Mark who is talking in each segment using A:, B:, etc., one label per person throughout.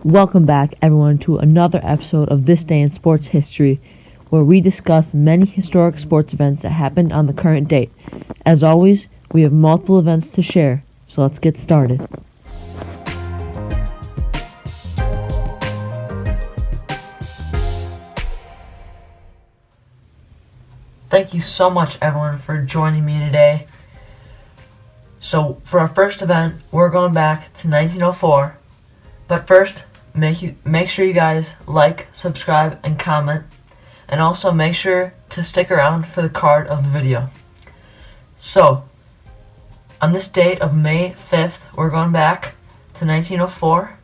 A: Welcome back, everyone, to another episode of This Day in Sports History, where we discuss many historic sports events that happened on the current date. As always, we have multiple events to share, so let's get started.
B: Thank you so much, everyone, for joining me today. So, for our first event, we're going back to 1904. But first, make sure you guys like, subscribe, and comment. And also make sure to stick around for the card of the video. So, on this date of May 5th, we're going back to 1904.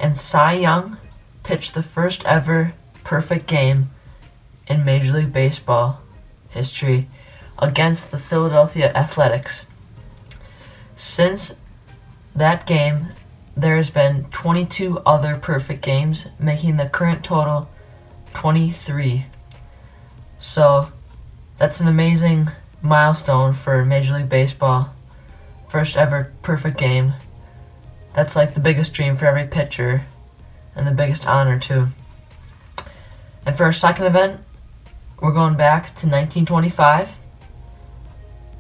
B: And Cy Young pitched the first ever perfect game in Major League Baseball history against the Philadelphia Athletics. Since that game, there has been 22 other perfect games, making the current total 23. So that's an amazing milestone for Major League Baseball. First ever perfect game. That's like the biggest dream for every pitcher and the biggest honor too. And for our second event, we're going back to 1925.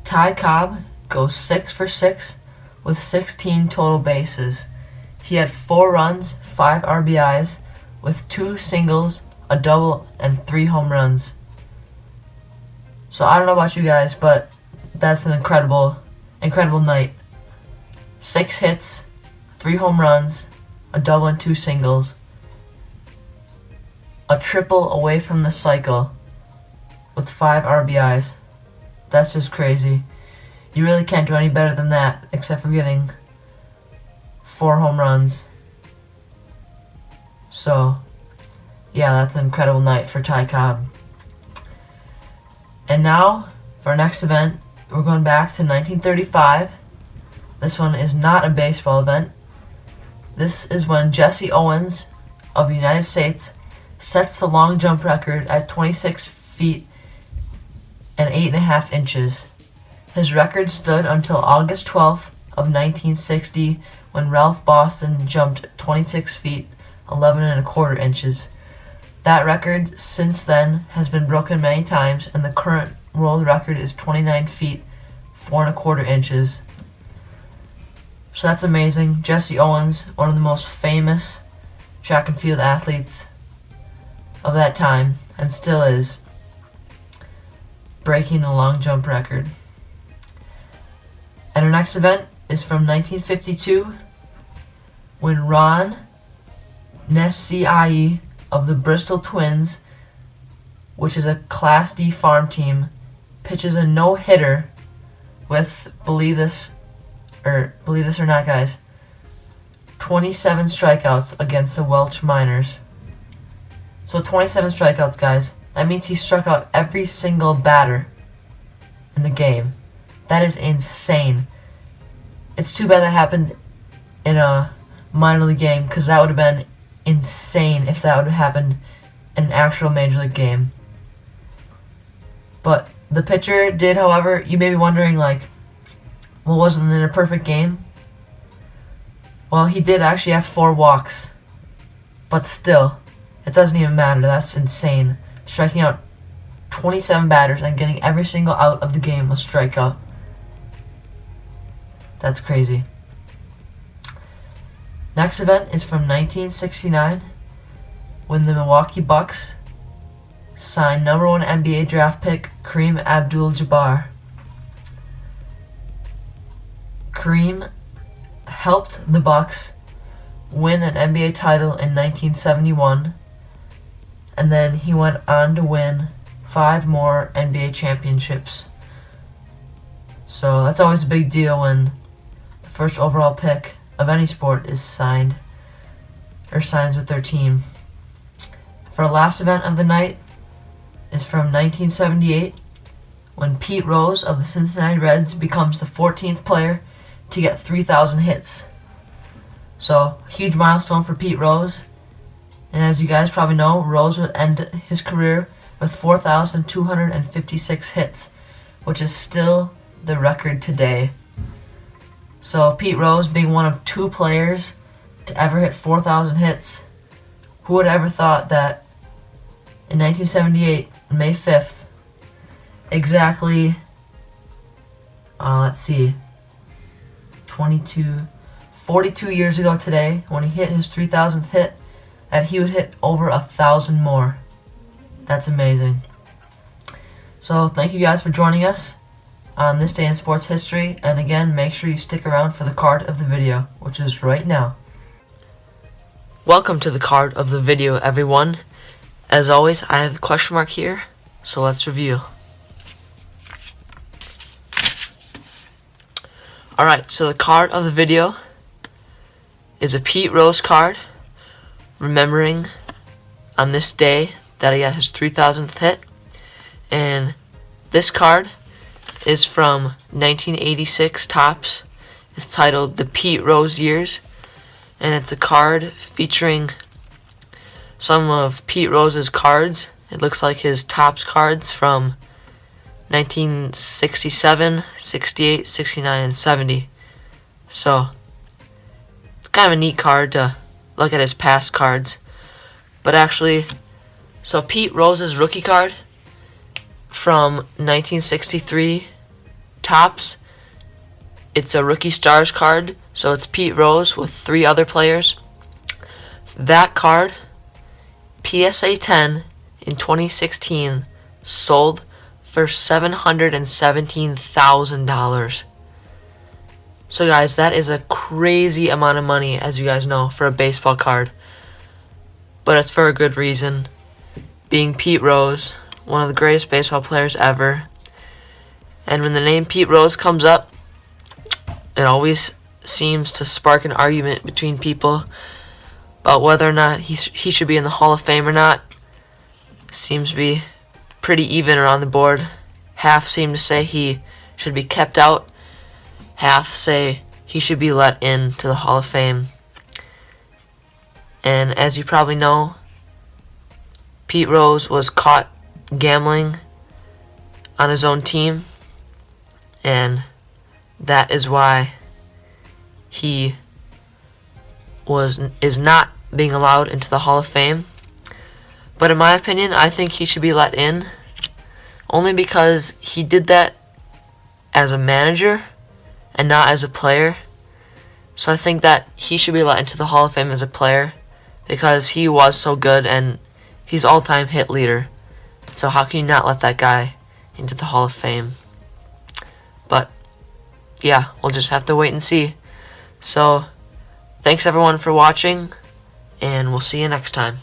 B: Ty Cobb goes 6 for 6 with 16 total bases. He had 4 runs, 5 RBIs, with 2 singles, a double, and 3 home runs. So I don't know about you guys, but that's an incredible night. 6 hits, 3 home runs, a double and 2 singles, a triple away from the cycle, with 5 RBIs. That's just crazy. You really can't do any better than that, except for getting 4 home runs. So, yeah, that's an incredible night for Ty Cobb. And now, for our next event, we're going back to 1935. This one is not a baseball event. This is when Jesse Owens of the United States sets the long jump record at 26 feet and 8.5 inches. His record stood until August 12th of 1960 when Ralph Boston jumped 26 feet 11.25 inches. That record since then has been broken many times, and the current world record is 29 feet 4.25 inches. So that's amazing. Jesse Owens, one of the most famous track and field athletes of that time, and still is, breaking the long jump record. And our next event is from 1952, when Ron Nesciai of the Bristol Twins, which is a Class D farm team, pitches a no-hitter with, believe this or not, guys, 27 strikeouts against the Welch Miners. So 27 strikeouts, guys. That means he struck out every single batter in the game. That is insane. It's too bad that happened in a minor league game, because that would have been insane if that would have happened in an actual major league game. But the pitcher did, however, you may be wondering, like, well, wasn't it a perfect game? Well, he did actually have 4 walks. But still, it doesn't even matter. That's insane. Striking out 27 batters and getting every single out of the game a strikeout. That's crazy. Next event is from 1969, when the Milwaukee Bucks signed number 1 NBA draft pick Kareem Abdul-Jabbar. Kareem helped the Bucks win an NBA title in 1971, and then he went on to win 5 more NBA championships. So that's always a big deal when the first overall pick of any sport is signs with their team. For our last event of the night is from 1978, when Pete Rose of the Cincinnati Reds becomes the 14th player to get 3,000 hits. So, huge milestone for Pete Rose. And as you guys probably know, Rose would end his career with 4,256 hits, which is still the record today. So Pete Rose being one of 2 players to ever hit 4,000 hits. Who would ever thought that in 1978, May 5th, exactly, let's see, 42 years ago today, when he hit his 3,000th hit, that he would hit over 1,000 more. That's amazing. So thank you guys for joining us on this day in sports history, and again, make sure you stick around for the card of the video, which is right now. Welcome to the card of the video, everyone. As always, I have a question mark here, so let's review. Alright, so the card of the video is a Pete Rose card, remembering on this day that he got his 3,000th hit. And this card is from 1986 Topps. It's titled The Pete Rose Years, and it's a card featuring some of Pete Rose's cards. It looks like his Topps cards from 1967, 68, 69, and 70. So it's kind of a neat card to look at his past cards. But actually, so Pete Rose's rookie card from 1963 Topps, it's a Rookie Stars card, so it's Pete Rose with 3 other players. That card, PSA 10 in 2016, sold for $717,000. So guys, that is a crazy amount of money, as you guys know, for a baseball card. But it's for a good reason. Being Pete Rose, one of the greatest baseball players ever. And when the name Pete Rose comes up, it always seems to spark an argument between people about whether or not he should be in the Hall of Fame or not. Seems to be pretty even around the board. Half seem to say he should be kept out. Half say he should be let in to the Hall of Fame. And as you probably know, Pete Rose was caught gambling on his own team, and that is why he is not being allowed into the Hall of Fame. But in my opinion, I think he should be let in, only because he did that as a manager and not as a player. So I think that he should be let into the Hall of Fame as a player, because he was so good and he's all-time hit leader. So how can you not let that guy into the Hall of Fame? But yeah, we'll just have to wait and see. So thanks everyone for watching, and we'll see you next time.